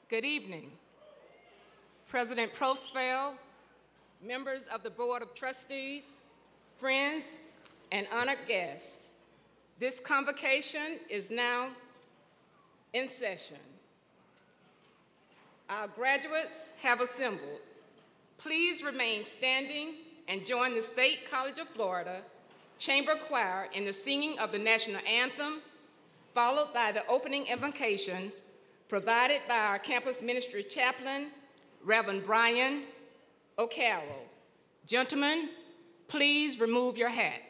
Good evening. President Prosfeld, members of the Board of Trustees, friends, and honored guests. This convocation is now in session. Our graduates have assembled. Please remain standing and join the State College of Florida Chamber Choir in the singing of the national anthem, followed by the opening invocation provided by our campus ministry chaplain, Reverend Brian O'Carroll. Gentlemen, please remove your hats.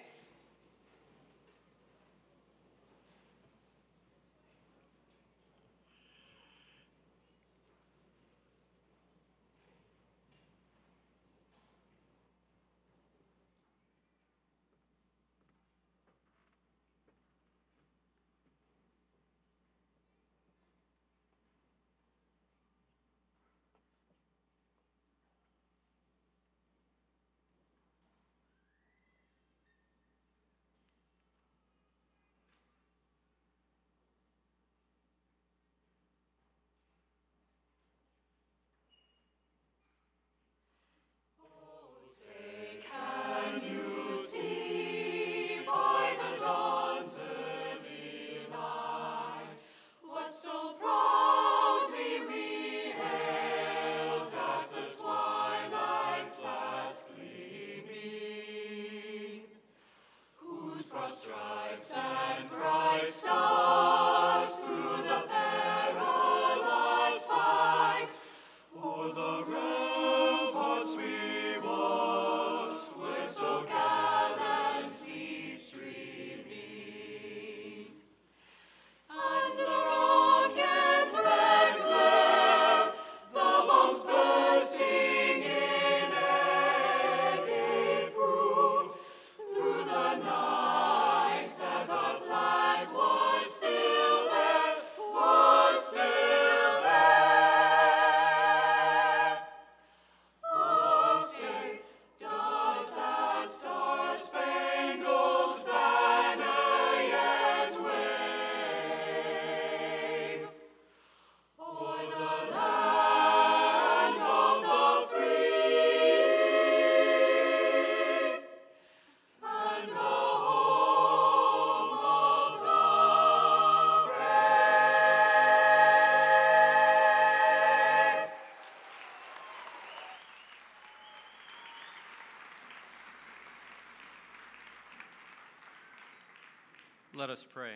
Let us pray.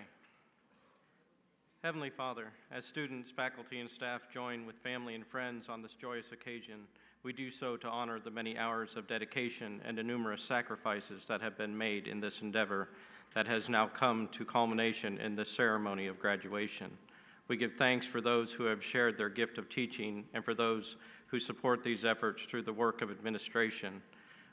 Heavenly Father, as students, faculty, and staff join with family and friends on this joyous occasion, we do so to honor the many hours of dedication and the numerous sacrifices that have been made in this endeavor that has now come to culmination in this ceremony of graduation. We give thanks for those who have shared their gift of teaching and for those who support these efforts through the work of administration.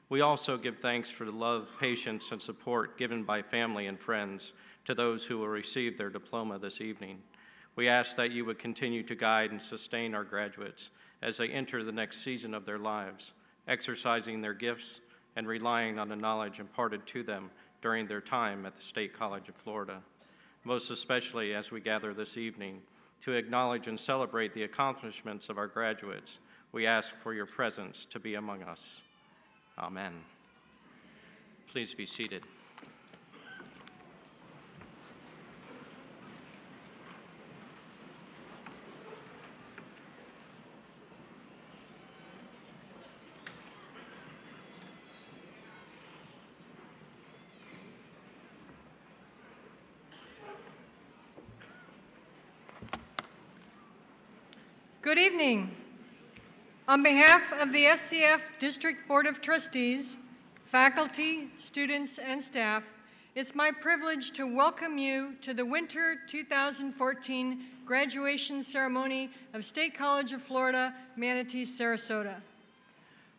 We also give thanks for the love, patience, and support given by family and friends to those who will receive their diploma this evening. We ask that you would continue to guide and sustain our graduates as they enter the next season of their lives, exercising their gifts and relying on the knowledge imparted to them during their time at the State College of Florida. Most especially as we gather this evening to acknowledge and celebrate the accomplishments of our graduates, we ask for your presence to be among us. Amen. Please be seated. Good evening. On behalf of the SCF District Board of Trustees, faculty, students, and staff, it's my privilege to welcome you to the Winter 2014 graduation ceremony of State College of Florida, Manatee, Sarasota.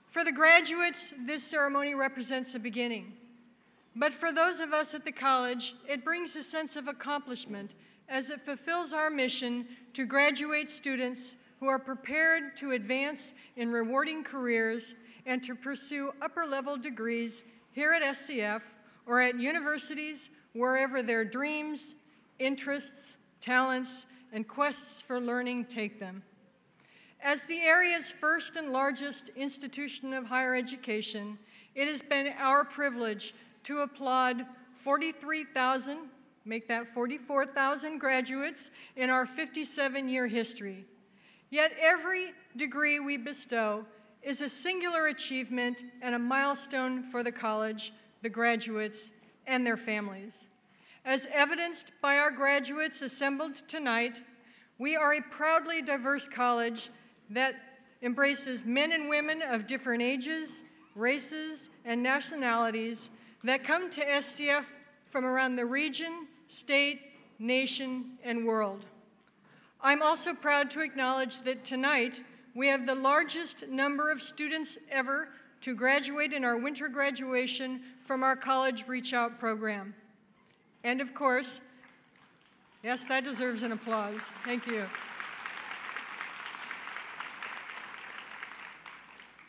For the graduates, this ceremony represents a beginning. But for those of us at the college, it brings a sense of accomplishment as it fulfills our mission to graduate students who are prepared to advance in rewarding careers and to pursue upper-level degrees here at SCF or at universities wherever their dreams, interests, talents, and quests for learning take them. As the area's first and largest institution of higher education, it has been our privilege to applaud 43,000, make that 44,000 graduates in our 57-year history. Yet every degree we bestow is a singular achievement and a milestone for the college, the graduates, and their families. As evidenced by our graduates assembled tonight, we are a proudly diverse college that embraces men and women of different ages, races, and nationalities that come to SCF from around the region, state, nation, and world. I'm also proud to acknowledge that tonight we have the largest number of students ever to graduate in our winter graduation from our College Reach Out program. And of course, yes, that deserves an applause. Thank you.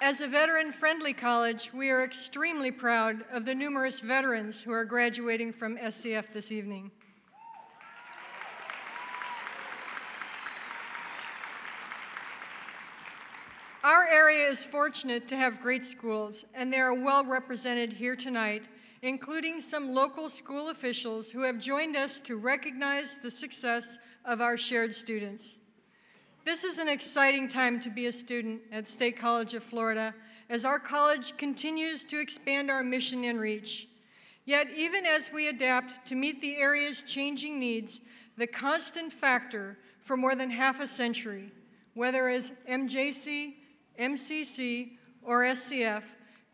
As a veteran-friendly college, we are extremely proud of the numerous veterans who are graduating from SCF this evening. Our area is fortunate to have great schools, and they are well represented here tonight, including some local school officials who have joined us to recognize the success of our shared students. This is an exciting time to be a student at State College of Florida as our college continues to expand our mission and reach. Yet even as we adapt to meet the area's changing needs, the constant factor for more than half a century, whether as MJC, MCC, or SCF,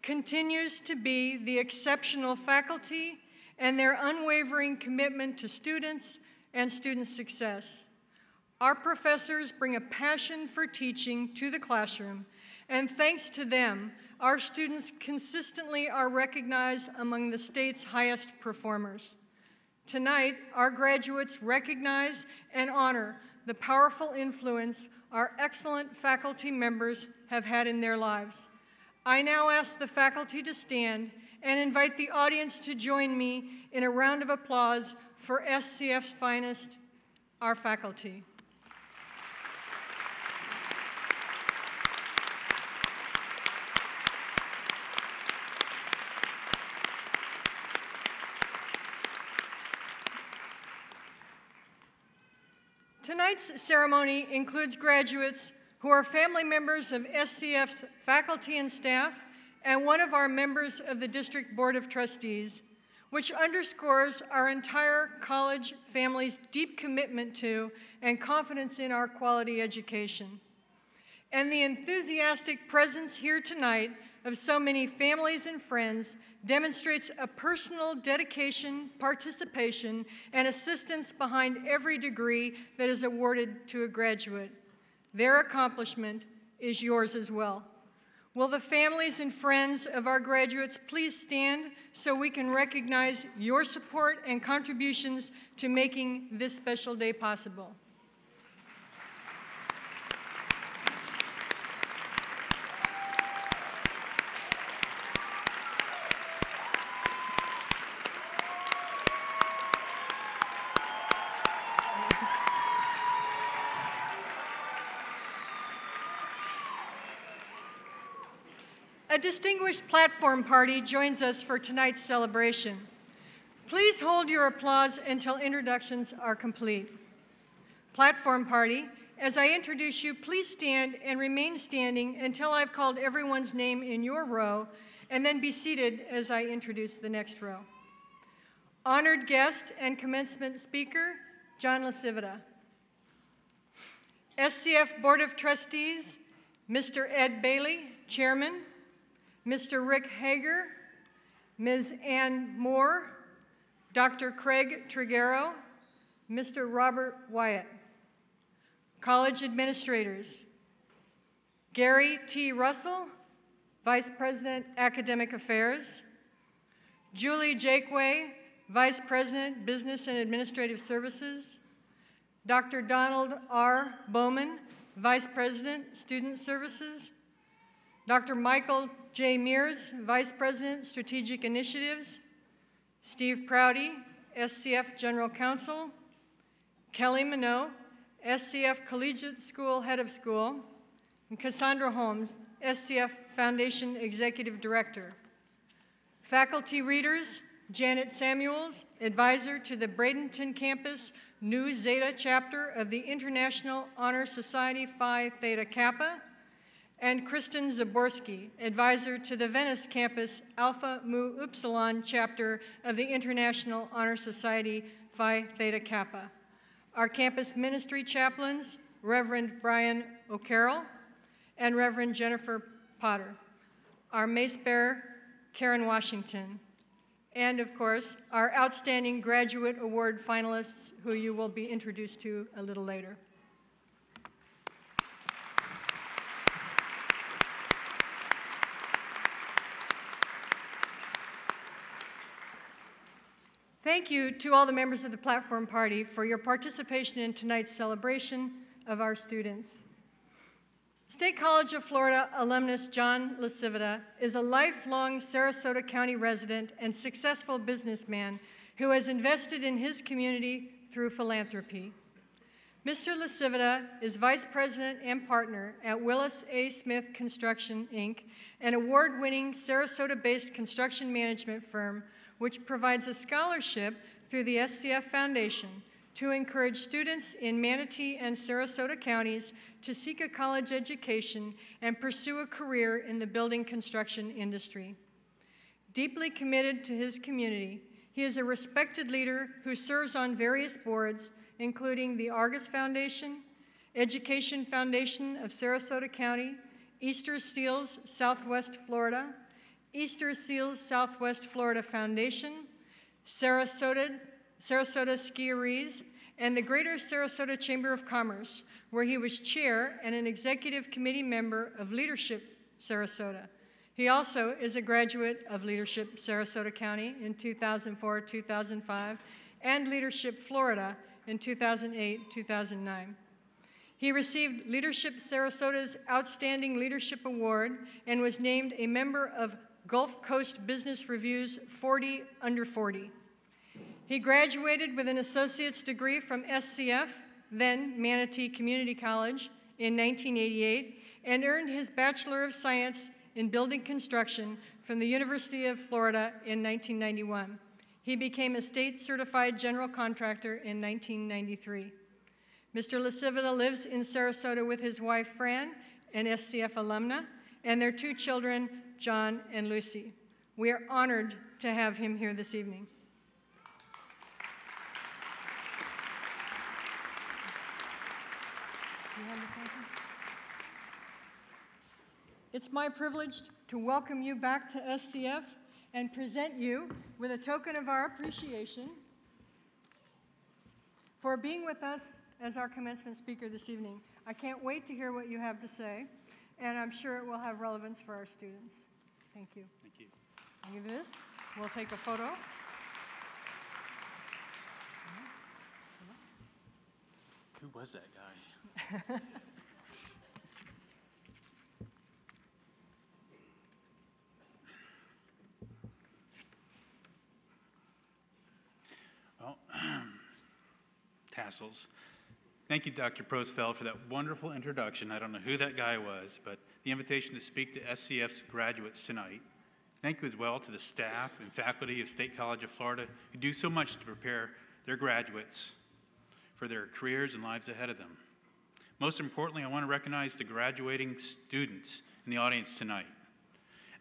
continues to be the exceptional faculty and their unwavering commitment to students and student success. Our professors bring a passion for teaching to the classroom, and thanks to them, our students consistently are recognized among the state's highest performers. Tonight, our graduates recognize and honor the powerful influence our excellent faculty members have had in their lives. I now ask the faculty to stand and invite the audience to join me in a round of applause for SCF's finest, our faculty. Tonight's ceremony includes graduates who are family members of SCF's faculty and staff and one of our members of the District Board of Trustees, which underscores our entire college family's deep commitment to and confidence in our quality education. And the enthusiastic presence here tonight of so many families and friends demonstrates a personal dedication, participation, and assistance behind every degree that is awarded to a graduate. Their accomplishment is yours as well. Will the families and friends of our graduates please stand so we can recognize your support and contributions to making this special day possible? A distinguished platform party joins us for tonight's celebration. Please hold your applause until introductions are complete. Platform party, as I introduce you, please stand and remain standing until I've called everyone's name in your row, and then be seated as I introduce the next row. Honored guest and commencement speaker, John LaCivita. SCF Board of Trustees, Mr. Ed Bailey, Chairman, Mr. Rick Hager, Ms. Ann Moore, Dr. Craig Triguero, Mr. Robert Wyatt. College administrators, Gary T. Russell, Vice President, Academic Affairs, Julie Jakeway, Vice President, Business and Administrative Services, Dr. Donald R. Bowman, Vice President, Student Services, Dr. Michael J. Mears, Vice President, Strategic Initiatives, Steve Prouty, SCF General Counsel, Kelly Minot, SCF Collegiate School Head of School, and Cassandra Holmes, SCF Foundation Executive Director. Faculty readers, Janet Samuels, advisor to the Bradenton campus Nu Zeta chapter of the International Honor Society Phi Theta Kappa, and Kristen Zaborski, advisor to the Venice campus Alpha Mu Upsilon chapter of the International Honor Society Phi Theta Kappa. Our campus ministry chaplains, Reverend Brian O'Carroll and Reverend Jennifer Potter. Our mace bearer, Karen Washington. And of course, our outstanding graduate award finalists, who you will be introduced to a little later. Thank you to all the members of the Platform Party for your participation in tonight's celebration of our students. State College of Florida alumnus John Lasivita is a lifelong Sarasota County resident and successful businessman who has invested in his community through philanthropy. Mr. Lasivita is Vice President and Partner at Willis A. Smith Construction, Inc., an award-winning Sarasota-based construction management firm which provides a scholarship through the SCF Foundation to encourage students in Manatee and Sarasota counties to seek a college education and pursue a career in the building construction industry. Deeply committed to his community, he is a respected leader who serves on various boards, including the Argus Foundation, Education Foundation of Sarasota County, Easter Seals Southwest Florida, Easter Seals Southwest Florida Foundation, Sarasota Skiarees, and the Greater Sarasota Chamber of Commerce, where he was chair and an executive committee member of Leadership Sarasota. He also is a graduate of Leadership Sarasota County in 2004-2005 and Leadership Florida in 2008-2009. He received Leadership Sarasota's Outstanding Leadership Award and was named a member of Gulf Coast Business Review's 40 Under 40. He graduated with an associate's degree from SCF, then Manatee Community College, in 1988, and earned his Bachelor of Science in Building Construction from the University of Florida in 1991. He became a state-certified general contractor in 1993. Mr. Lasivita lives in Sarasota with his wife, Fran, an SCF alumna, and their two children, John and Lucy. We are honored to have him here this evening. It's my privilege to welcome you back to SCF and present you with a token of our appreciation for being with us as our commencement speaker this evening. I can't wait to hear what you have to say, and I'm sure it will have relevance for our students. Thank you. Thank you. I'll give you this. We'll take a photo. Who was that guy? Well, tassels. Thank you, Dr. Prosfeld, for that wonderful introduction. I don't know who that guy was, but the invitation to speak to SCF's graduates tonight. Thank you as well to the staff and faculty of State College of Florida who do so much to prepare their graduates for their careers and lives ahead of them. Most importantly, I want to recognize the graduating students in the audience tonight.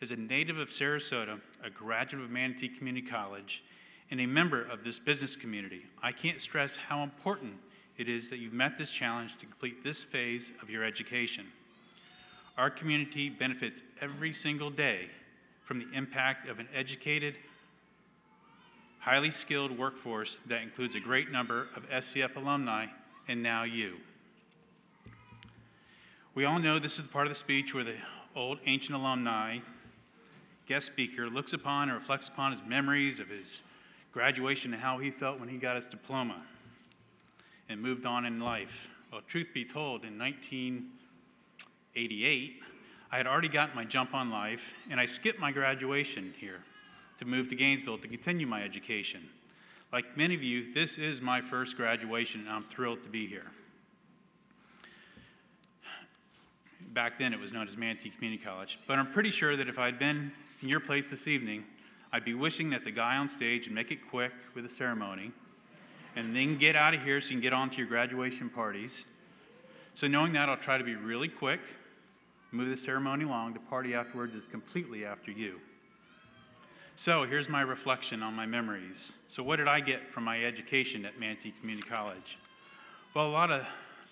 As a native of Sarasota, a graduate of Manatee Community College, and a member of this business community, I can't stress how important it is that you've met this challenge to complete this phase of your education. Our community benefits every single day from the impact of an educated, highly skilled workforce that includes a great number of SCF alumni, and now you. We all know this is the part of the speech where the old ancient alumni guest speaker looks upon and reflects upon his memories of his graduation and how he felt when he got his diploma and moved on in life. Well, truth be told, in 1988, I had already gotten my jump on life, and I skipped my graduation here to move to Gainesville to continue my education. Like many of you, this is my first graduation, and I'm thrilled to be here. Back then it was known as Manatee Community College. But I'm pretty sure that if I'd been in your place this evening, I'd be wishing that the guy on stage would make it quick with the ceremony and then get out of here so you can get on to your graduation parties. So knowing that, I'll try to be really quick, move the ceremony along. The party afterwards is completely after you. So here's my reflection on my memories. So what did I get from my education at Manatee Community College? Well,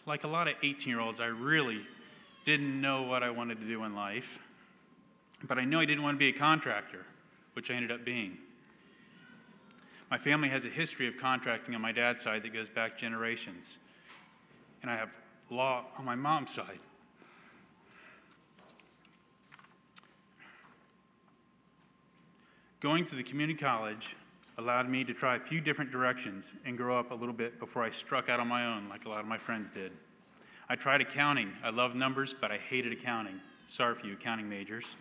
like a lot of 18-year-olds, I really didn't know what I wanted to do in life, but I knew I didn't want to be a contractor, which I ended up being. My family has a history of contracting on my dad's side that goes back generations, and I have law on my mom's side. Going to the community college allowed me to try a few different directions and grow up a little bit before I struck out on my own like a lot of my friends did. I tried accounting. I loved numbers, but I hated accounting. Sorry for you accounting majors.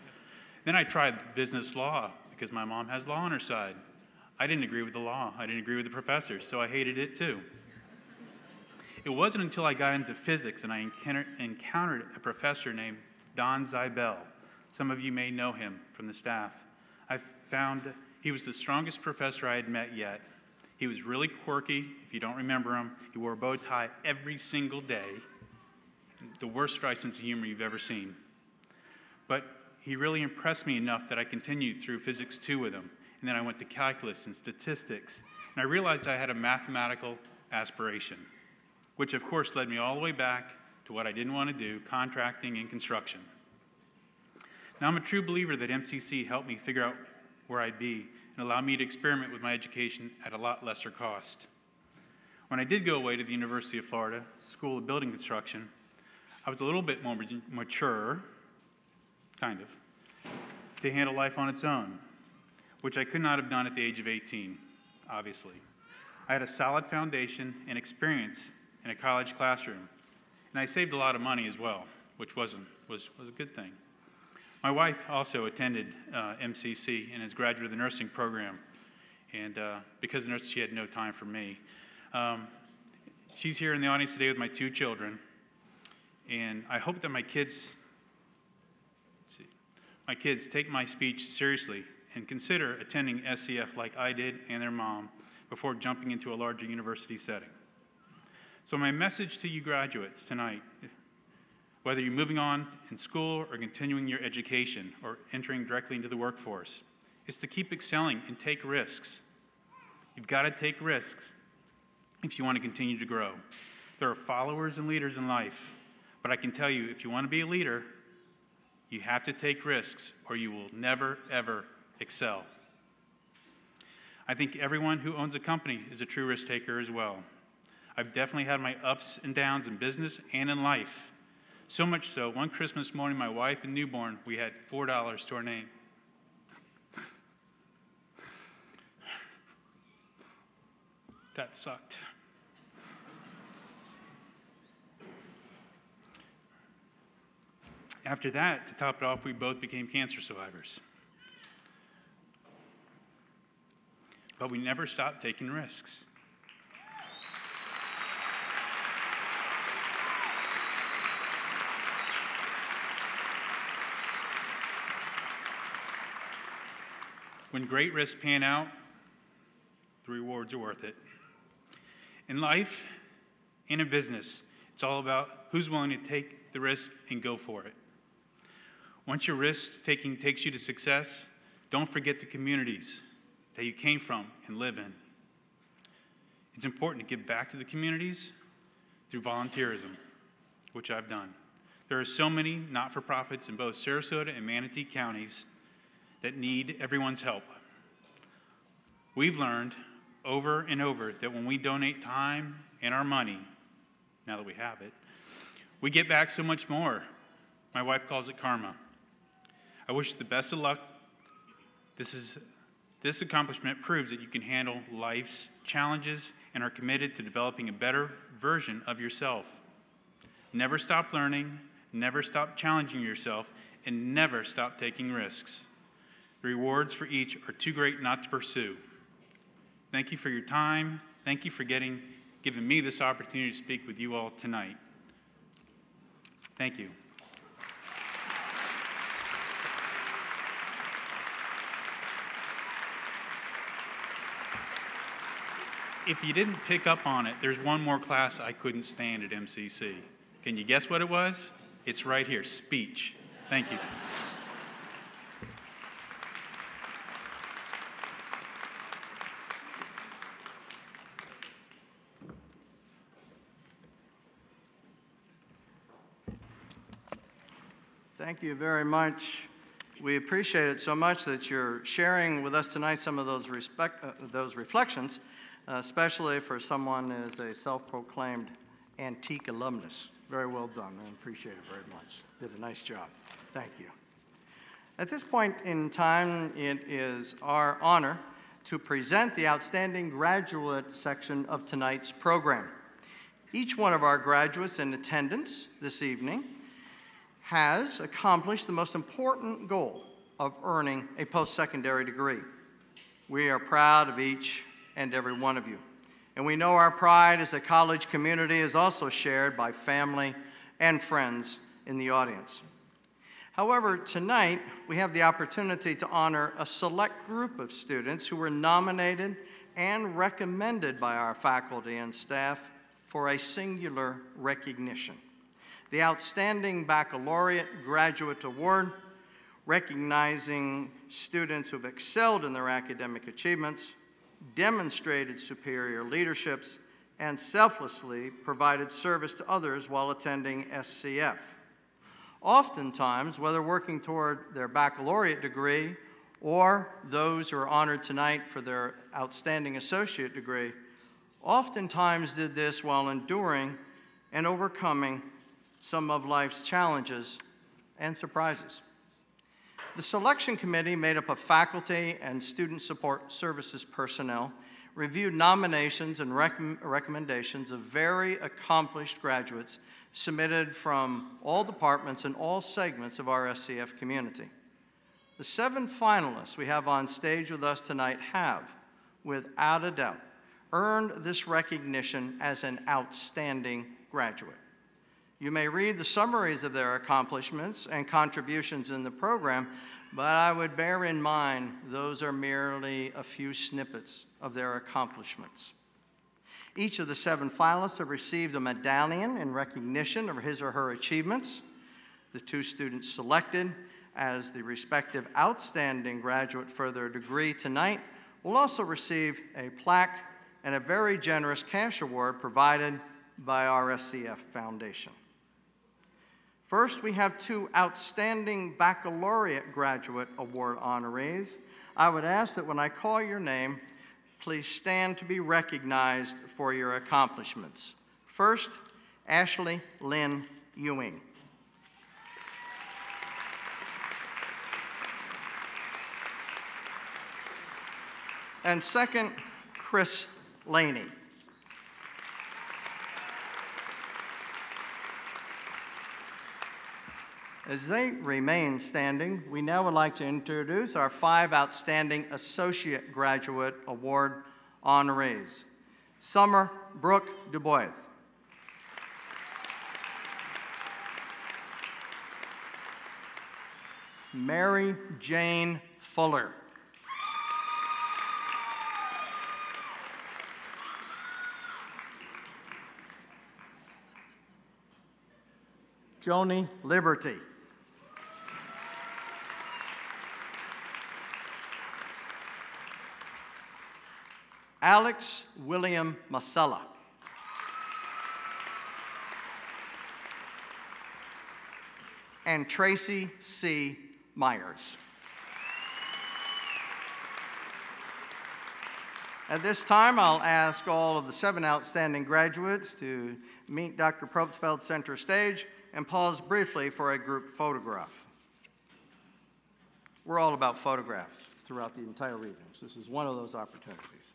Then I tried business law because my mom has law on her side. I didn't agree with the law. I didn't agree with the professors, so I hated it too. It wasn't until I got into physics and I encountered a professor named Don Zibel. Some of you may know him from the staff. I found he was the strongest professor I had met yet. He was really quirky. If you don't remember him, he wore a bow tie every single day. The worst dry sense of humor you've ever seen. But he really impressed me enough that I continued through Physics 2 with him. And then I went to calculus and statistics. And I realized I had a mathematical aspiration, which of course led me all the way back to what I didn't want to do, contracting and construction. Now I'm a true believer that MCC helped me figure out where I'd be and allowed me to experiment with my education at a lot lesser cost. When I did go away to the University of Florida School of Building Construction, I was a little bit more mature, kind of, to handle life on its own, which I could not have done at the age of 18, obviously. I had a solid foundation and experience in a college classroom, and I saved a lot of money as well, which was a good thing. My wife also attended MCC and is graduate of the nursing program, and because of nursing, she had no time for me. She's here in the audience today with my 2 children, and I hope that my kids take my speech seriously and consider attending SCF like I did and their mom before jumping into a larger university setting. So my message to you graduates tonight, whether you're moving on in school or continuing your education or entering directly into the workforce, is to keep excelling and take risks. You've got to take risks if you want to continue to grow. There are followers and leaders in life, but I can tell you, if you want to be a leader, you have to take risks or you will never, ever excel. I think everyone who owns a company is a true risk taker as well. I've definitely had my ups and downs in business and in life. So much so, one Christmas morning, my wife and newborn, we had $4 to our name. That sucked. After that, to top it off, we both became cancer survivors. But we never stopped taking risks. When great risks pan out, the rewards are worth it. In life, in a business, it's all about who's willing to take the risk and go for it. Once your risk-taking takes you to success, don't forget the communities that you came from and live in. It's important to give back to the communities through volunteerism, which I've done. There are so many not-for-profits in both Sarasota and Manatee counties that need everyone's help. We've learned over and over that when we donate time and our money, now that we have it, we get back so much more. My wife calls it karma. I wish you the best of luck. This accomplishment proves that you can handle life's challenges and are committed to developing a better version of yourself. Never stop learning, never stop challenging yourself, and never stop taking risks. The rewards for each are too great not to pursue. Thank you for your time. Thank you for giving me this opportunity to speak with you all tonight. Thank you. If you didn't pick up on it, there's one more class I couldn't stand at MCC. Can you guess what it was? It's right here, speech. Thank you. Thank you very much. We appreciate it so much that you're sharing with us tonight some of those reflections, especially for someone as a self-proclaimed antique alumnus. Very well done. I appreciate it very much. Did a nice job. Thank you. At this point in time, it is our honor to present the outstanding graduate section of tonight's program. Each one of our graduates in attendance this evening has accomplished the most important goal of earning a post-secondary degree. We are proud of each and every one of you. And we know our pride as a college community is also shared by family and friends in the audience. However, tonight we have the opportunity to honor a select group of students who were nominated and recommended by our faculty and staff for a singular recognition. The Outstanding Baccalaureate Graduate Award, recognizing students who have excelled in their academic achievements, demonstrated superior leaderships, and selflessly provided service to others while attending SCF. Oftentimes, whether working toward their baccalaureate degree or those who are honored tonight for their outstanding associate degree, oftentimes did this while enduring and overcoming some of life's challenges and surprises. The selection committee, made up of faculty and student support services personnel, reviewed nominations and recommendations of very accomplished graduates submitted from all departments and all segments of our SCF community. The 7 finalists we have on stage with us tonight have, without a doubt, earned this recognition as an outstanding graduate. You may read the summaries of their accomplishments and contributions in the program, but I would bear in mind those are merely a few snippets of their accomplishments. Each of the 7 finalists have received a medallion in recognition of his or her achievements. The 2 students selected as the respective outstanding graduate for their degree tonight will also receive a plaque and a very generous cash award provided by our SCF Foundation. First, we have 2 outstanding baccalaureate graduate award honorees. I would ask that when I call your name, please stand to be recognized for your accomplishments. First, Ashley Lynn Ewing. And second, Chris Laney. As they remain standing, we now would like to introduce our 5 outstanding Associate Graduate Award honorees. Summer Brooke DuBois. Mary Jane Fuller. Joni Liberty. Alex William Masella. And Tracy C. Myers. At this time, I'll ask all of the 7 outstanding graduates to meet Dr. Probstfeld center stage and pause briefly for a group photograph. We're all about photographs throughout the entire evening, so this is one of those opportunities.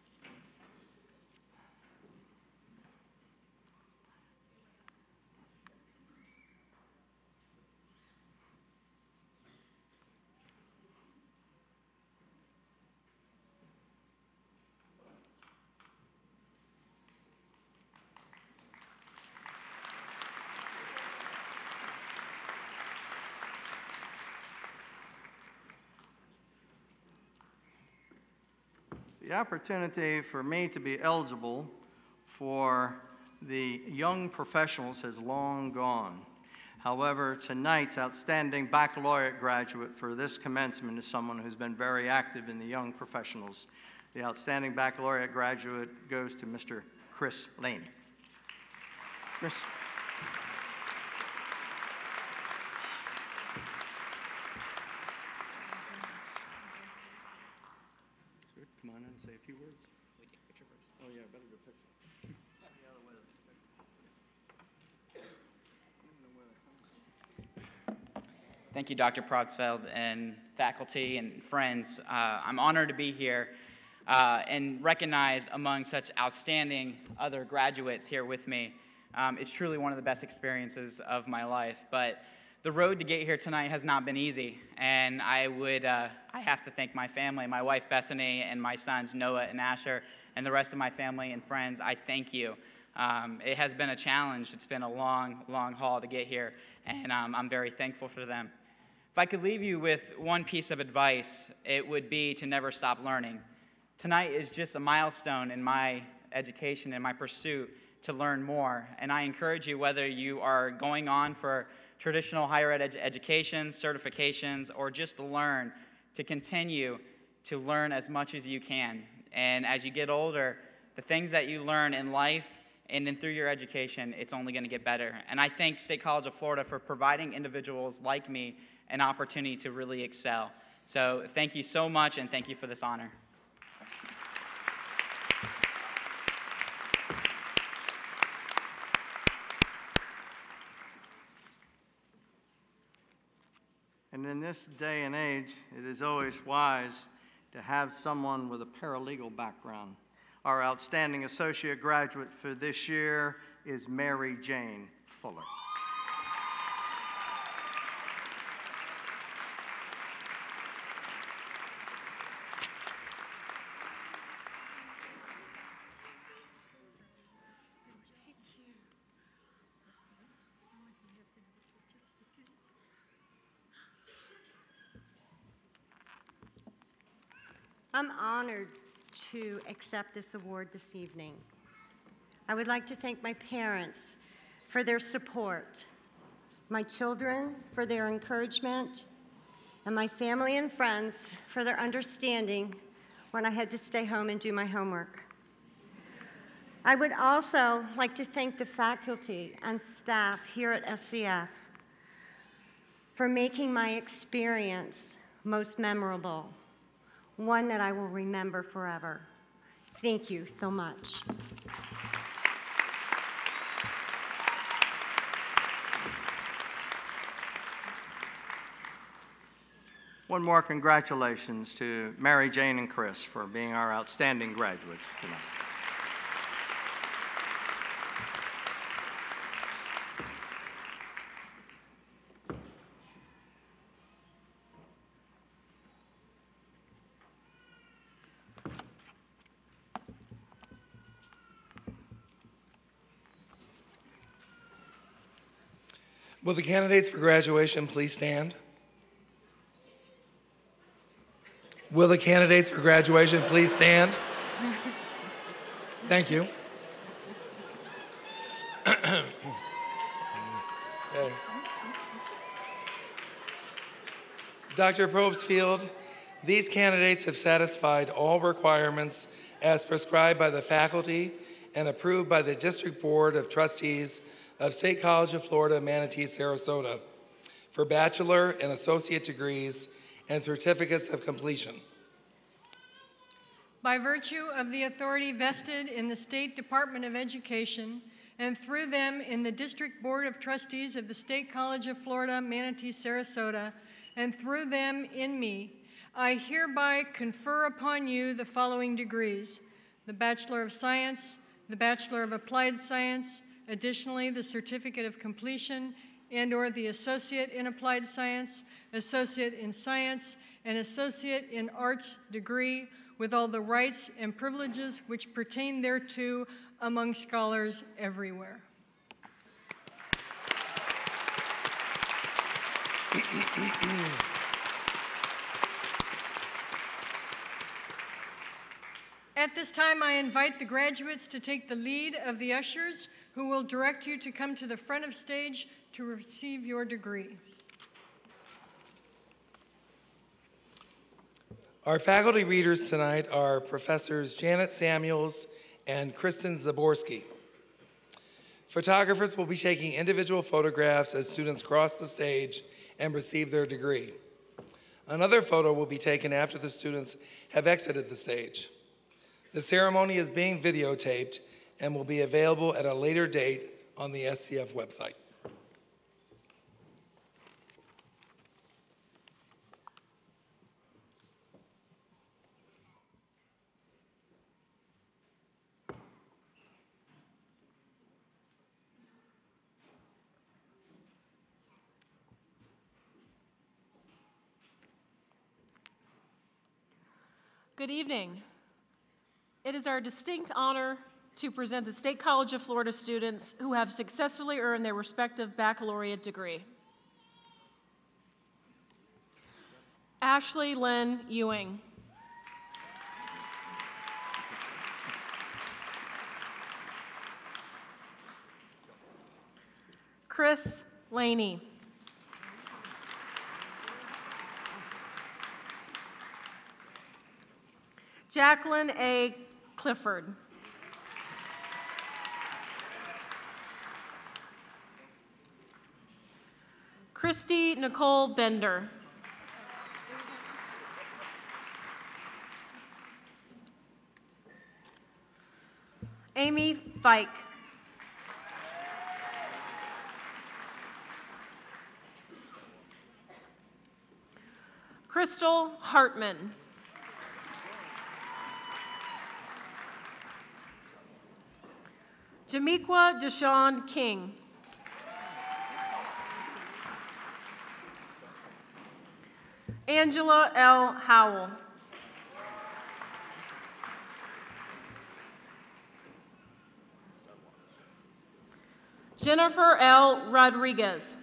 the opportunity for me to be eligible for the young professionals has long gone. However, tonight's outstanding baccalaureate graduate for this commencement is someone who's been very active in the young professionals. The outstanding baccalaureate graduate goes to Mr. Chris Lane. Chris. Come on in and say a few words. We take a picture first. Oh yeah, better do a picture. Thank you, Dr. Protzfeld and faculty and friends. I'm honored to be here and recognized among such outstanding other graduates here with me. It's truly one of the best experiences of my life. But the road to get here tonight has not been easy, and I have to thank my family, my wife Bethany, and my sons Noah and Asher, and the rest of my family and friends. I thank you. It has been a challenge. It's been a long, long haul to get here, and I'm very thankful for them. If I could leave you with one piece of advice, it would be to never stop learning. Tonight is just a milestone in my education and my pursuit to learn more, and I encourage you, whether you are going on for traditional higher ed education, certifications, or just to learn, to continue to learn as much as you can. And as you get older, the things that you learn in life and then through your education, it's only going to get better. And I thank State College of Florida for providing individuals like me an opportunity to really excel. So thank you so much, and thank you for this honor. And in this day and age, it is always wise to have someone with a paralegal background. Our outstanding associate graduate for this year is Mary Jane Fuller. I'm honored to accept this award this evening. I would like to thank my parents for their support, my children for their encouragement, and my family and friends for their understanding when I had to stay home and do my homework. I would also like to thank the faculty and staff here at SCF for making my experience most memorable, one that I will remember forever. Thank you so much. One more congratulations to Mary Jane and Chris for being our outstanding graduates tonight. Will the candidates for graduation please stand? Will the candidates for graduation please stand? Thank you. Okay. Dr. Probstfield, these candidates have satisfied all requirements as prescribed by the faculty and approved by the District Board of Trustees of State College of Florida, Manatee, Sarasota, for bachelor and associate degrees and certificates of completion. By virtue of the authority vested in the State Department of Education and through them in the District Board of Trustees of the State College of Florida, Manatee, Sarasota, and through them in me, I hereby confer upon you the following degrees: the Bachelor of Science, the Bachelor of Applied Science, additionally the Certificate of Completion and/or the Associate in Applied Science, Associate in Science, and Associate in Arts degree with all the rights and privileges which pertain thereto among scholars everywhere. At this time, I invite the graduates to take the lead of the ushers, who will direct you to come to the front of stage to receive your degree. Our faculty readers tonight are Professors Janet Samuels and Kristen Zaborski. Photographers will be taking individual photographs as students cross the stage and receive their degree. Another photo will be taken after the students have exited the stage. The ceremony is being videotaped and will be available at a later date on the SCF website. Good evening. It is our distinct honor to present the State College of Florida students who have successfully earned their respective baccalaureate degree. Ashley Lynn Ewing. Chris Laney. Jacqueline A. Clifford. Christy Nicole Bender. Amy Fike. Crystal Hartman. Jamiqua Deshawn King. Angela L. Howell. Jennifer L. Rodriguez.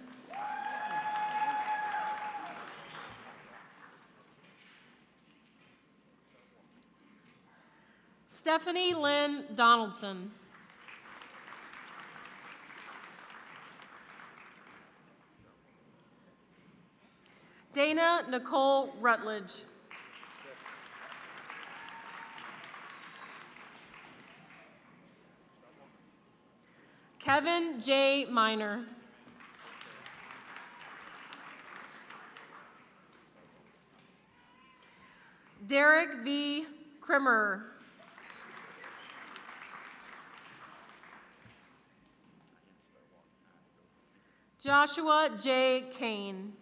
Stephanie Lynn Donaldson. Dana Nicole Rutledge. Kevin J. Minor. Derek V. Krimmer. Joshua J. Kane.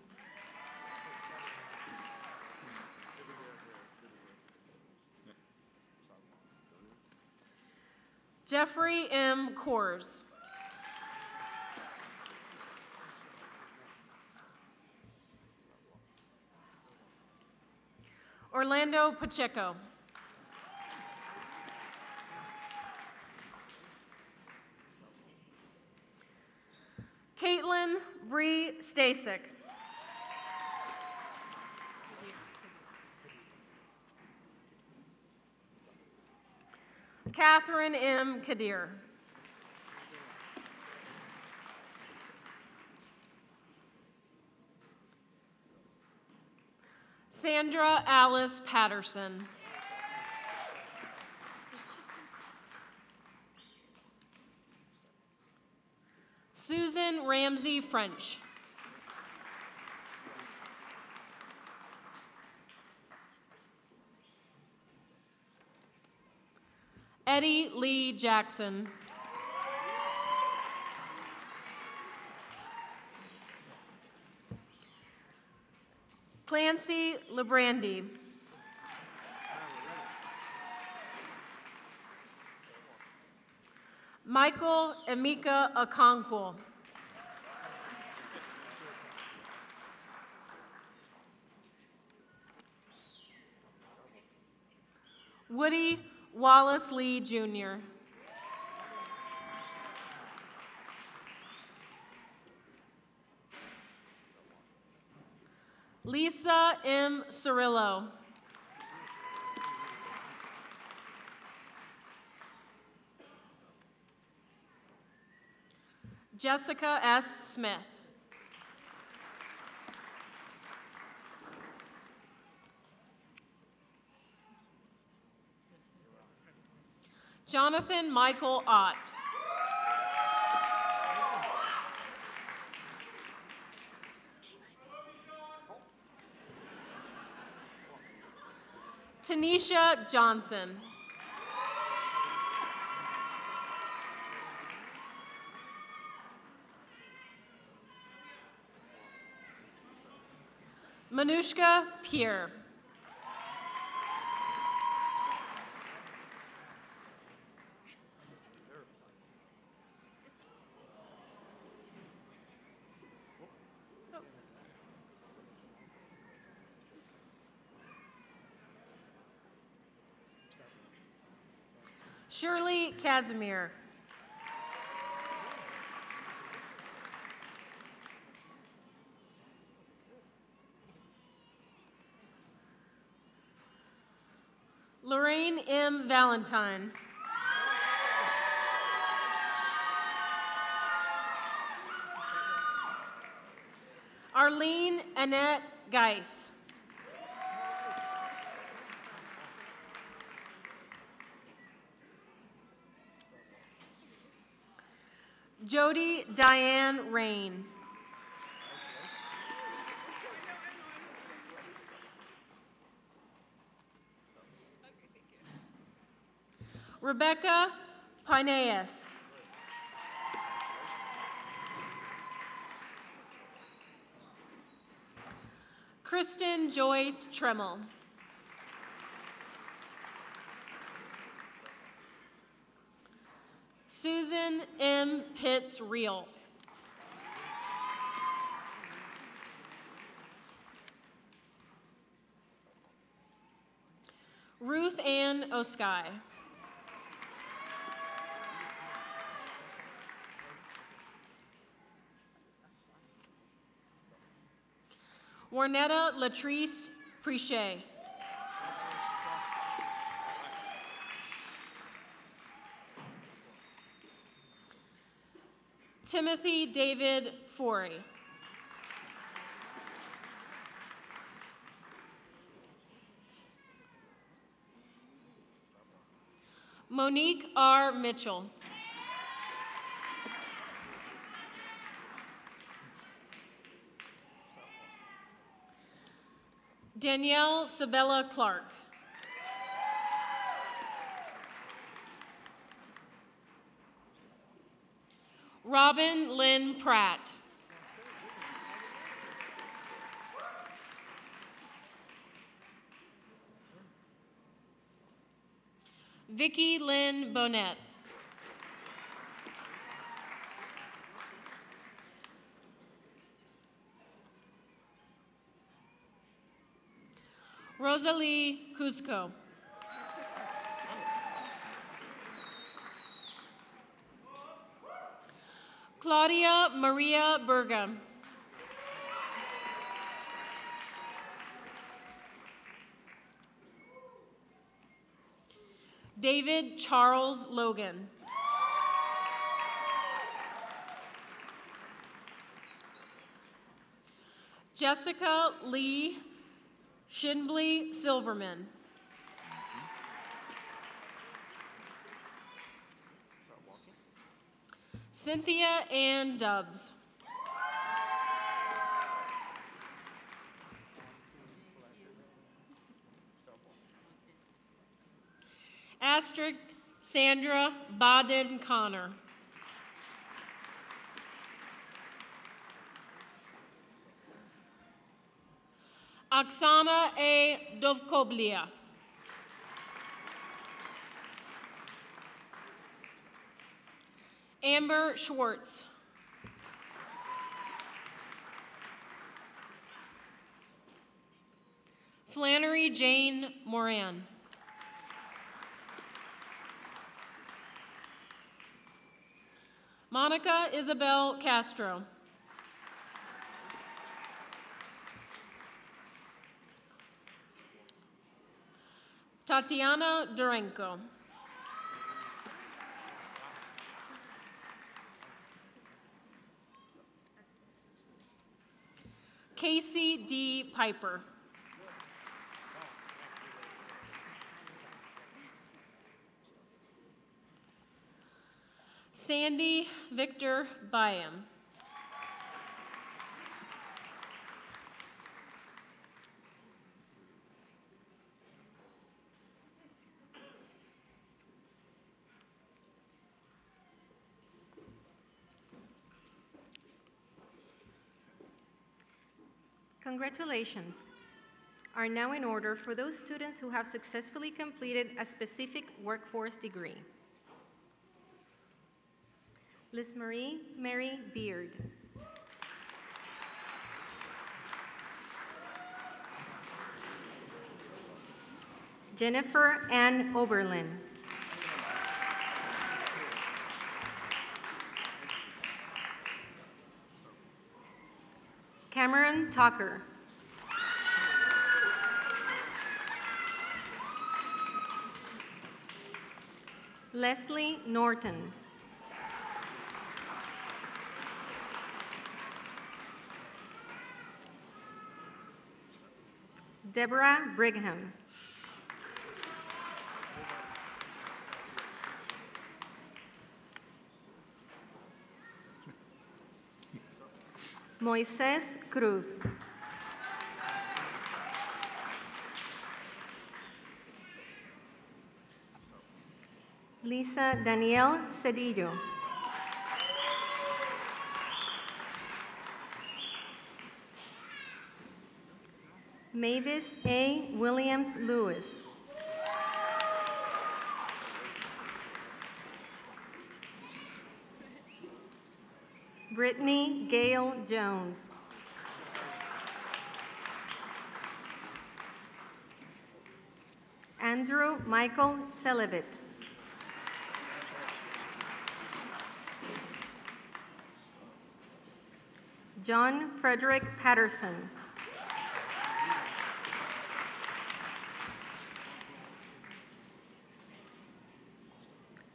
Jeffrey M. Kors. Orlando Pacheco. Caitlin Bree Stasek. Catherine M. Kadir. Sandra Alice Patterson. Susan Ramsey French. Eddie Lee Jackson. Clancy Lebrandi. Michael Emeka Okonkwo. Woody Wallace Lee Jr. Lisa M. Cirillo. Jessica S. Smith. Jonathan Michael Ott. Tanisha Johnson. Manushka Pierre. Shirley Casimir. Lorraine M. Valentine. Arlene Annette Geis. Jody Diane Rain. Rebecca Pineas. Kristen Joyce Tremmel. Susan M. Pitts Reel. Ruth Ann Oskai. Warnetta Latrice Prichet. Timothy David Forey. Monique R. Mitchell. Danielle Sabella Clark. Robin Lynn Pratt. Vicki Lynn Bonnet. Rosalie Cusco. Claudia Maria Berga. David Charles Logan. Jessica Lee Shinbley Silverman. Cynthia Ann Dubbs. Astrid Sandra Baden Connor. Oksana A. Dovkoblia. Amber Schwartz. Flannery Jane Moran. Monica Isabel Castro. Tatiana Durenko. Casey D. Piper. Sandy Victor Byam. Congratulations are now in order for those students who have successfully completed a specific workforce degree. Liz Marie Mary Beard. Jennifer Ann Oberlin. Cameron Tucker. Leslie Norton. Deborah Brigham. Moisés Cruz. Lisa Danielle Cedillo. Mavis A. Williams Lewis. Brittany Gail Jones. Andrew Michael Selevit. John Frederick Patterson.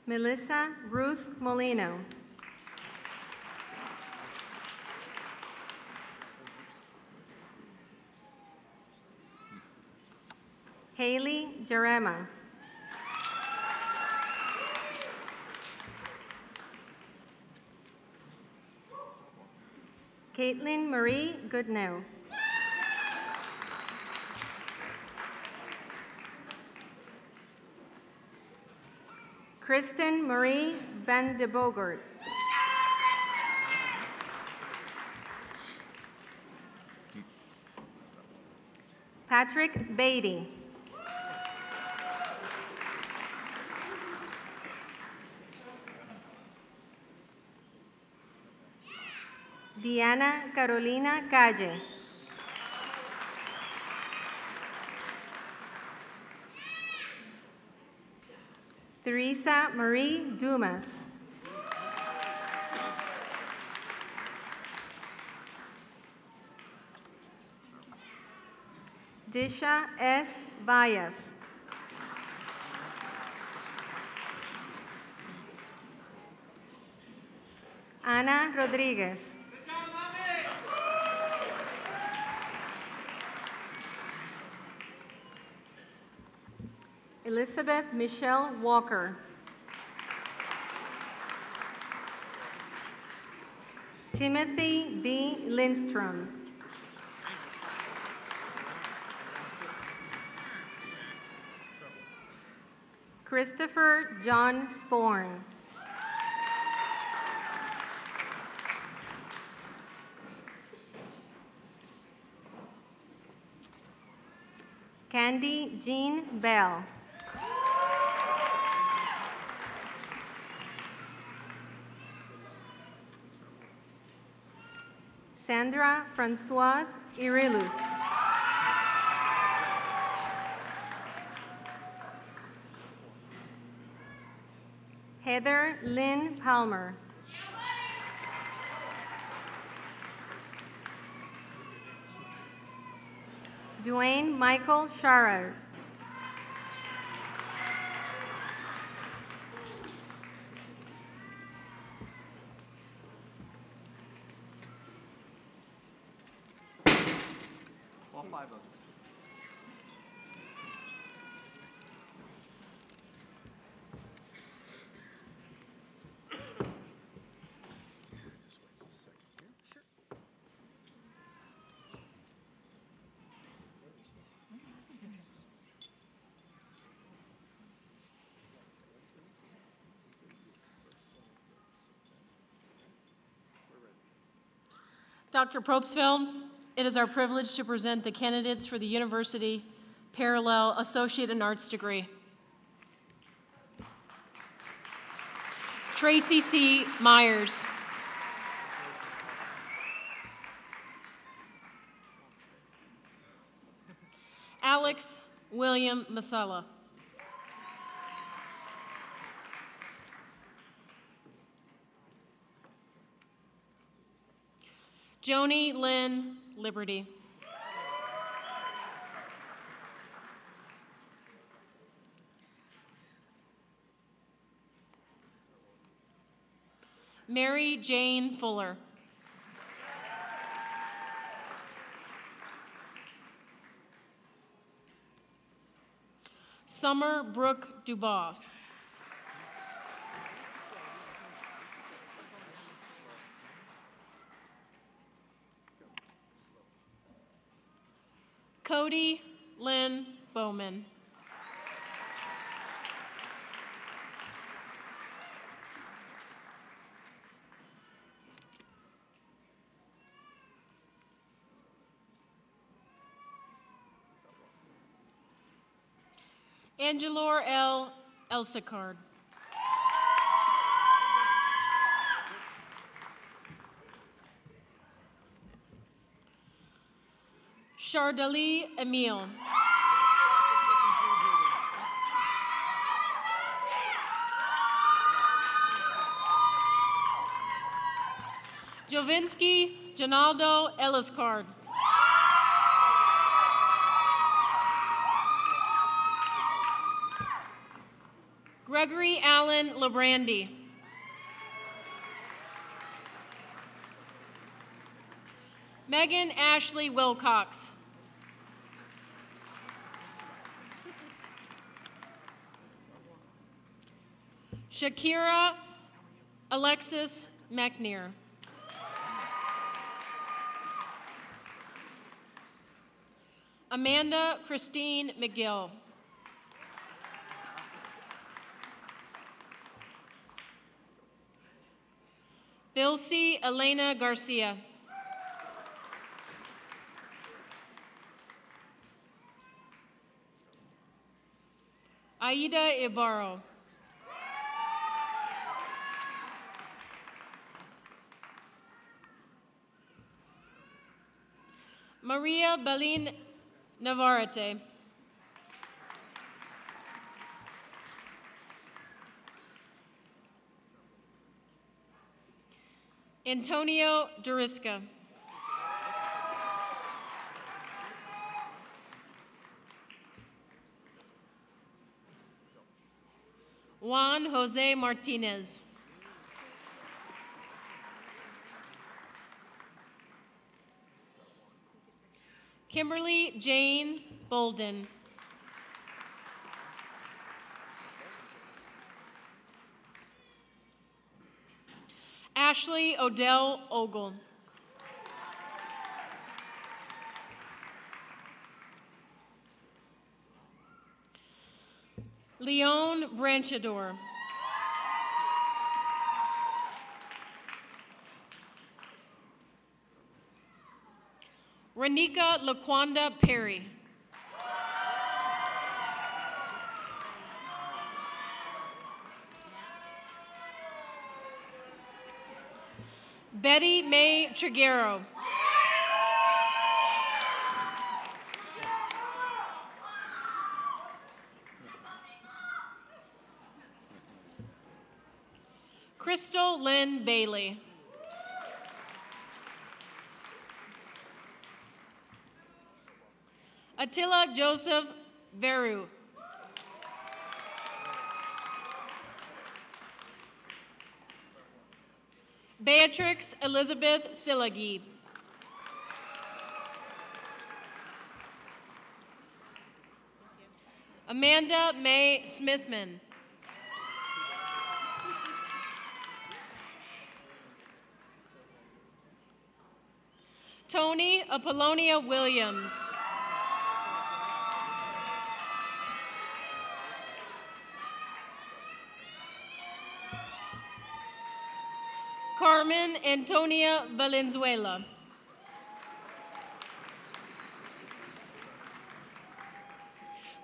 Melissa Ruth Molino. Haley Jerema. Caitlin Marie Goodnow. Kristen Marie Van de Bogert. Patrick Beatty. Diana Carolina Calle. Teresa Marie Dumas. Disha S. Vallas. Ana Rodriguez. Elizabeth Michelle Walker. Timothy B. Lindstrom. Christopher John Sporn. Candy Jean Bell. Sandra Francoise Irilus. Heather Lynn Palmer. Dwayne Michael Scharer. 5 of them. Dr. Probstveld, it is our privilege to present the candidates for the University Parallel Associate in Arts degree. Tracy C. Myers. Alex William Masella. Joni Lynn Liberty. Mary Jane Fuller. Summer Brooke Dubois. Cody Lynn Bowman. Angelor L. Elsicard. Chardali Emile. Jovinsky Ginaldo Elliscard. Gregory Allen Lebrandi. Megan Ashley Wilcox. Shakira Alexis McNear. Amanda Christine McGill. Bilsey Elena Garcia. Aida Ibarro. Maria Belin Navarrete. Antonio Durisca. Juan Jose Martinez. Kimberly Jane Bolden. Ashley Odell Ogle. Leon Branchador. Renika Laquanda Perry. Betty Mae Triguero. Crystal Lynn Bailey. Attila Joseph Veru. Beatrix Elizabeth Silagi. Amanda May Smithman. Tony Apollonia Williams. Carmen Antonia Valenzuela.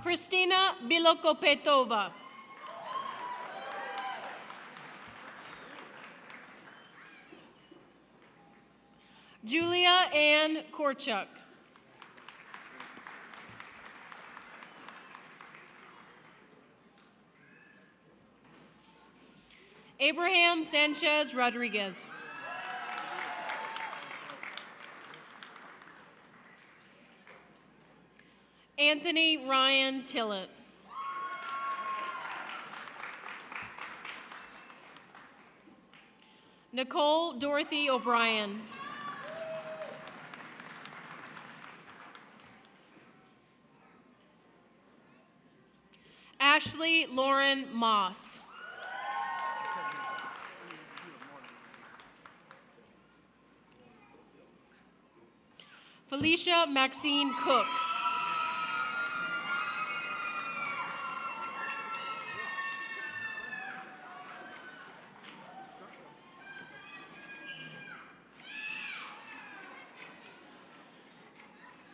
Christina Bilokopetova. Julia Ann Korchuk. Abraham Sanchez Rodriguez. Anthony Ryan Tillett. Nicole Dorothy O'Brien. Ashley Lauren Moss. Felicia Maxine Cook.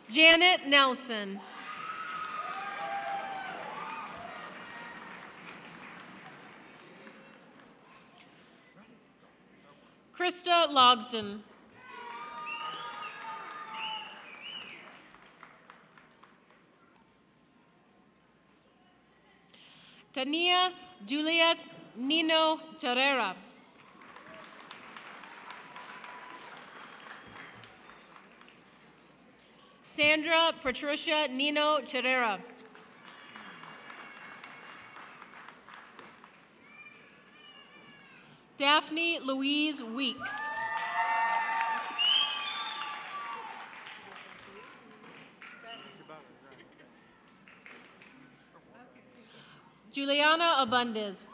Janet Nelson. Krista Logsdon. Tania Juliet Nino Charrera. Sandra Patricia Nino Charrera. Daphne Louise Weeks. Juliana Abundez.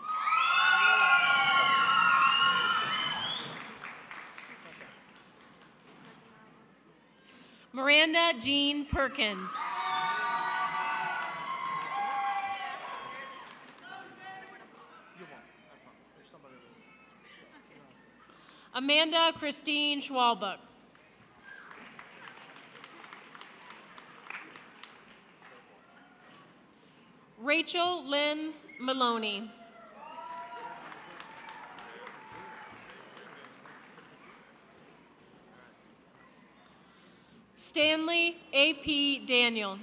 Miranda Jean Perkins. Amanda Christine Schwalbuck. Rachel Lynn Maloney. Stanley A.P. Daniel.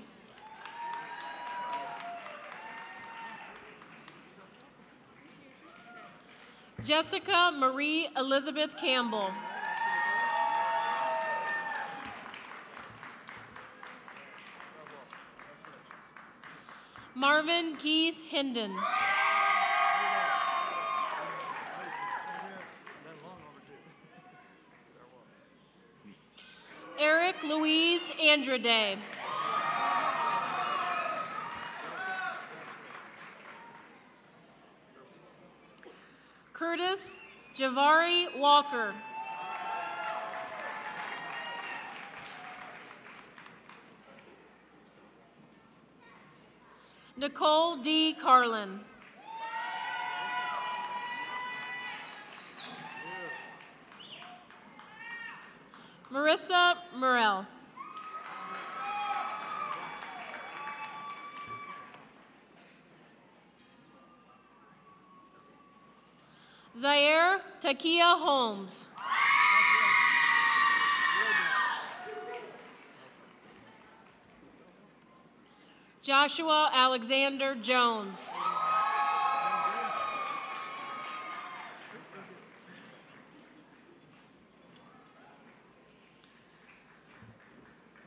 Jessica Marie Elizabeth Campbell. Marvin Keith Hinden. Eric Louise Andrade. Curtis Javari Walker. Nicole D. Carlin. Marissa Morel. Zaire Takia Holmes. Joshua Alexander Jones.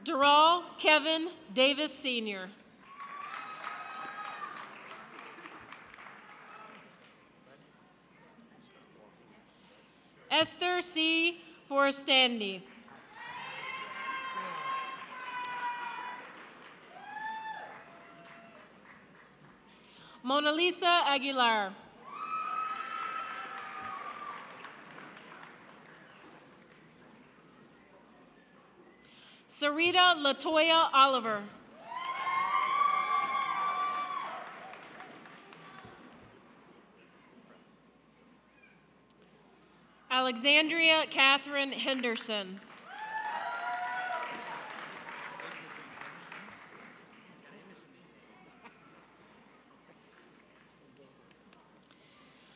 Dural Kevin Davis Sr. Esther C. Forestandi. Mona Lisa Aguilar. Sarita Latoya Oliver. Alexandria Catherine Henderson.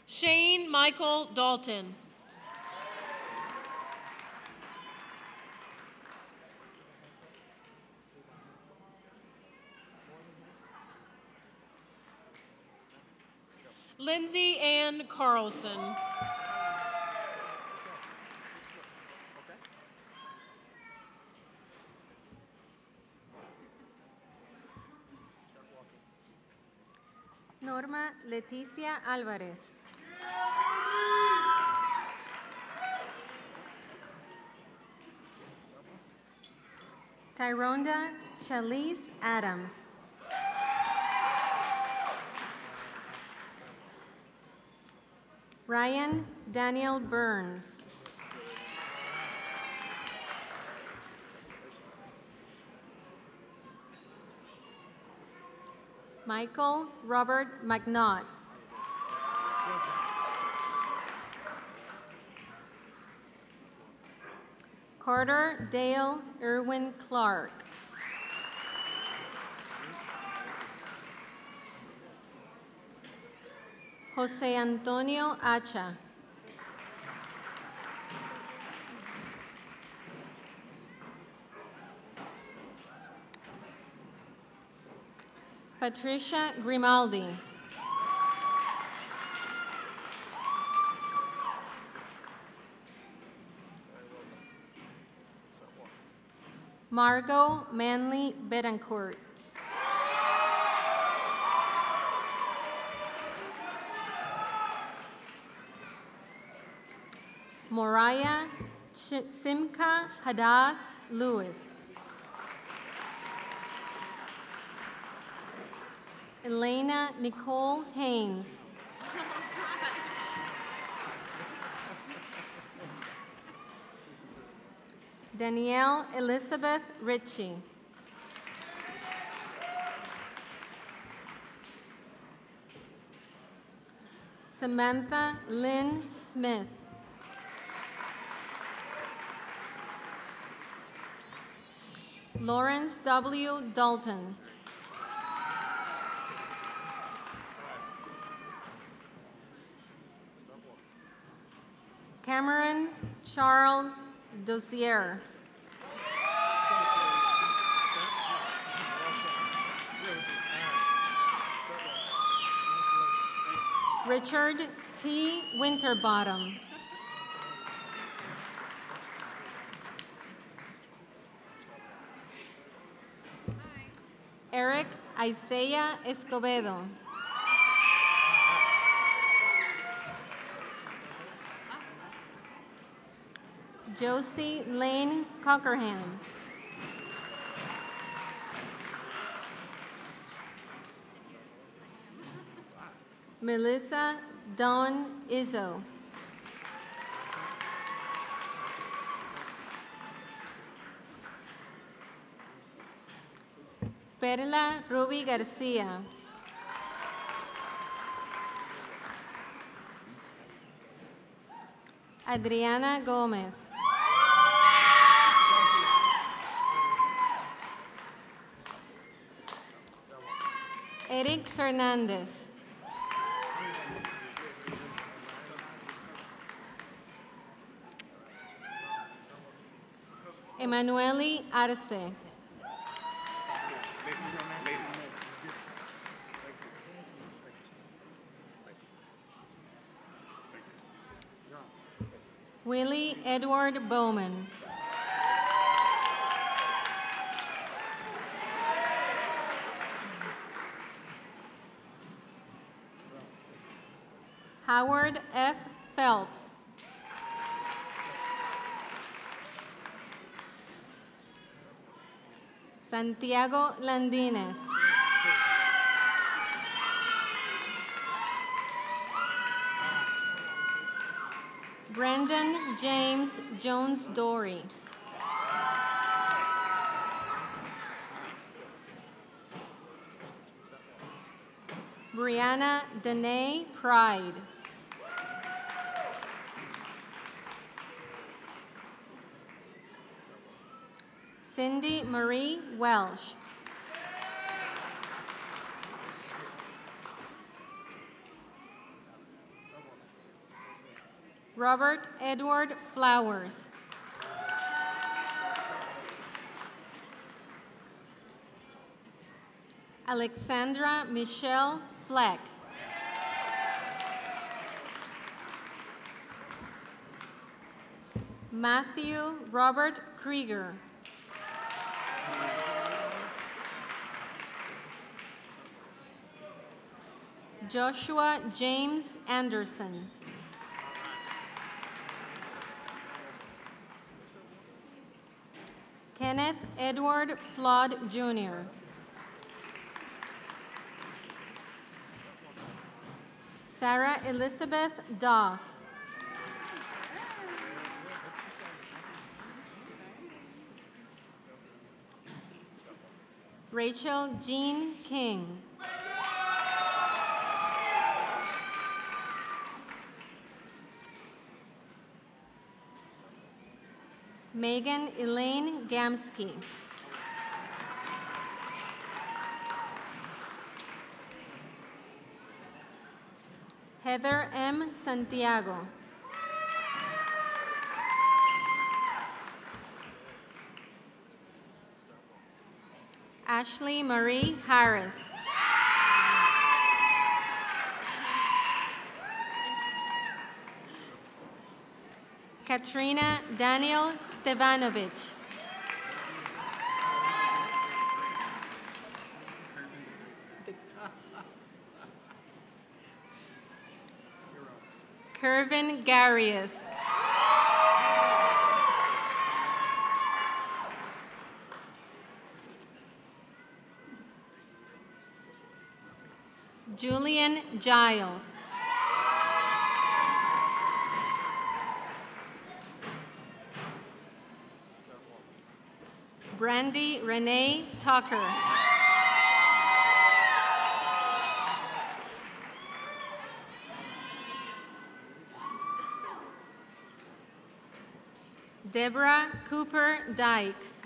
Shane Michael Dalton. Lindsay Ann Carlson. Norma Leticia Álvarez. Tyronda Chalice Adams. Ryan Daniel Burns. Michael Robert McNaught. Carter Dale Irwin Clark. Jose Antonio Acha. Patricia Grimaldi. Margot Manley Betancourt. Moriah Simca Hadas Lewis. Elena Nicole Haynes. Danielle Elizabeth Ritchie. Samantha Lynn Smith. Lawrence W. Dalton. Cameron Charles Dozier. Richard T. Winterbottom. Eric Isaiah Escobedo. Josie Lane Cockerham. Melissa Dawn Izzo. Perla Ruby Garcia. Adriana Gomez. Eric Fernandez. Emanuele Arce. Willie Edward Bowman. Howard F. Phelps. Santiago Landines. Brendan James Jones-Dory. Brianna Danae Pride. Cindy Marie Welsh. Robert Edward Flowers. Alexandra Michelle Fleck. Matthew Robert Krieger. Joshua James Anderson. Kenneth Edward Flood, Jr. Sarah Elizabeth Doss. Rachel Jean King. Megan Elaine Gamsky. Heather M. Santiago. Ashley Marie Harris. Katrina Daniel Stevanovich. Kervin Garius. Julian Giles. Brandy Renee Tucker. Deborah Cooper Dykes.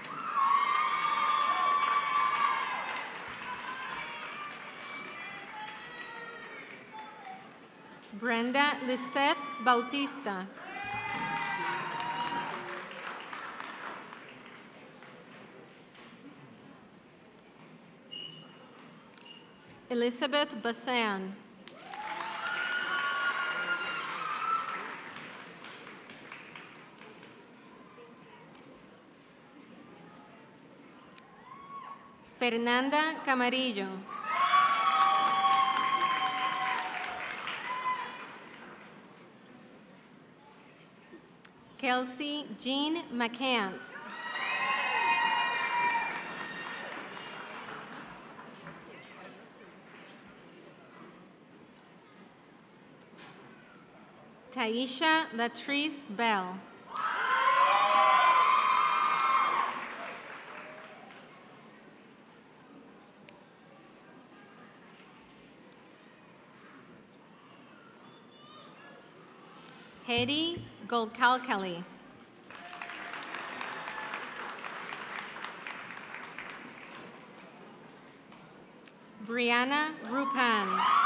Brenda Lisette Bautista. Elizabeth Bassan. Fernanda Camarillo. Kelsey Jean McCants. Taisha Latrice Bell. Hedy Goldkalkali. Brianna Rupan.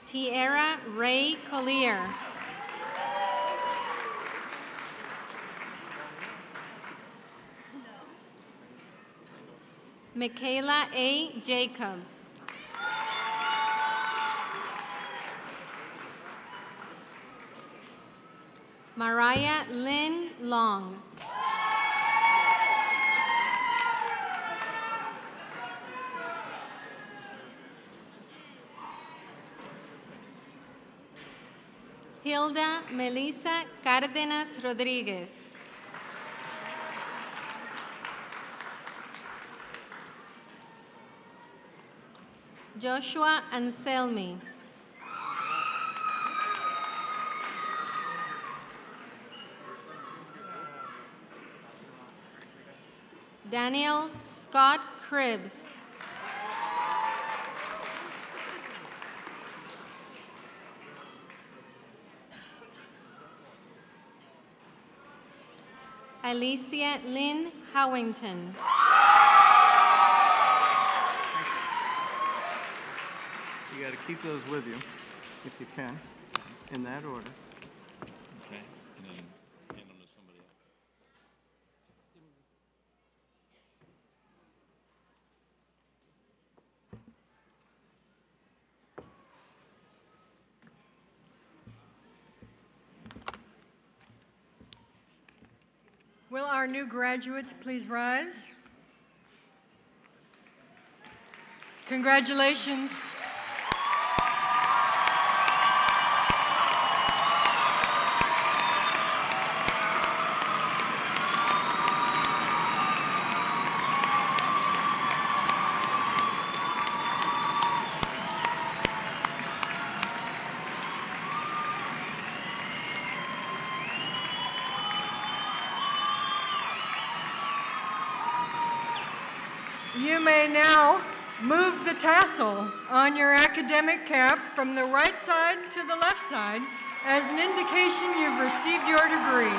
Tierra Ray Collier. Michaela A. Jacobs. Mariah Lynn Long. Hilda Melissa Cárdenas Rodriguez. Joshua Anselmi. Daniel Scott Cribbs. Alicia Lynn Howington. You got to keep those with you, if you can, in that order. Okay, and then hand them to somebody else. Will our new graduates please rise? Congratulations. You may now move the tassel on your academic cap from the right side to the left side as an indication you've received your degree.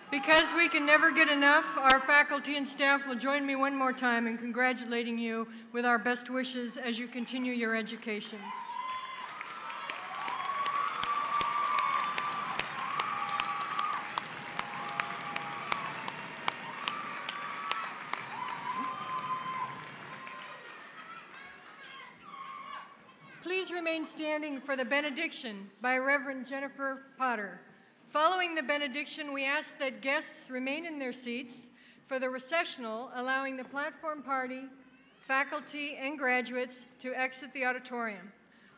Because we can never get enough, our faculty and staff will join me one more time in congratulating you with our best wishes as you continue your education. Please remain standing for the benediction by Reverend Jennifer Potter. Following the benediction, we ask that guests remain in their seats for the recessional, allowing the platform party, faculty, and graduates to exit the auditorium.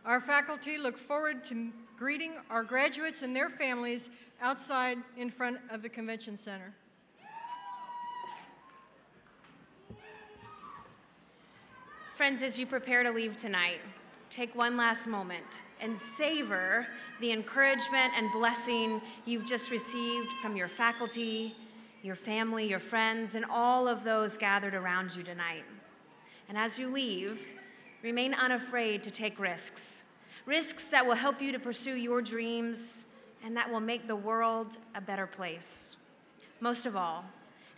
Our faculty look forward to greeting our graduates and their families outside in front of the Convention Center. Friends, as you prepare to leave tonight, take one last moment and savor the encouragement and blessing you've just received from your faculty, your family, your friends, and all of those gathered around you tonight. And as you leave, remain unafraid to take risks. Risks that will help you to pursue your dreams and that will make the world a better place. Most of all,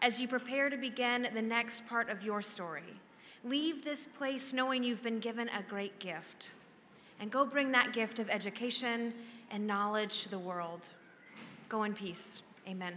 as you prepare to begin the next part of your story, leave this place knowing you've been given a great gift. And go bring that gift of education and knowledge to the world. Go in peace. Amen.